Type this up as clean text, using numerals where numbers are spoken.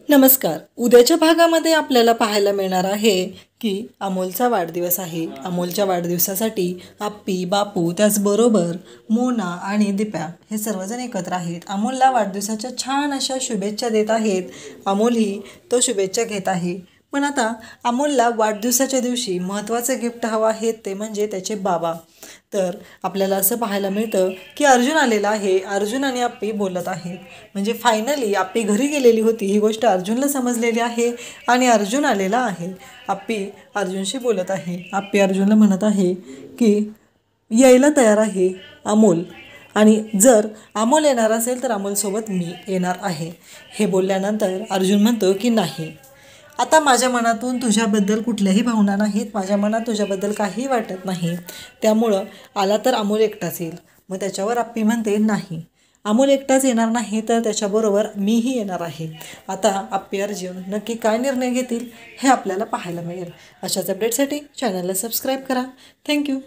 नमस्कार. उद्याच्या भागामध्ये आपल्याला पाहायला मिळणार आहे की अमोलचा वाढदिवस आहे. अमोलच्या वाढदिवसासाठी आप्पी, बापू, त्याचबरोबर मोना आणि दीप्या हे सर्वजण एकत्र आहेत. अमोलला वाढदिवसाच्या छान अशा शुभेच्छा देत आहेत. अमोलही तो शुभेच्छा घेत आहे. पण आता अमोलला वाढदिवसाच्या दिवशी महत्त्वाचं गिफ्ट हवं आहे, ते म्हणजे त्याचे बाबा. तर आपल्याला असं पाहायला मिळतं की अर्जुन आलेला आहे. अर्जुन आणि आप्पी बोलत आहेत. म्हणजे फायनली आप्पी घरी गेलेली होती ही गोष्ट अर्जुनला समजलेली आहे आणि अर्जुन आलेला आहे. आप्पी अर्जुनशी बोलत आहे. आप्पी अर्जुनला म्हणत आहे की यायला तयार आहे अमोल, आणि जर अमोल येणार असेल तर अमोलसोबत मी येणार आहे. हे बोलल्यानंतर अर्जुन म्हणतो की नाही, आता माझ्या मनातून तुझ्याबद्दल कुठल्याही भावना नाहीत. माझ्या मनात तुझ्याबद्दल काहीही वाटत नाही. त्यामुळं आला तर अमोल एकटाच येईल. मग त्याच्यावर आप्पी म्हणते नाही, अमोल एकटाच येणार नाही तर त्याच्याबरोबर मीही येणार आहे. आता आप्पी अर्जुन नक्की काय निर्णय घेतील हे आपल्याला पाहायला मिळेल. अशाच अपडेटसाठी चॅनलला सबस्क्राईब करा. थँक्यू.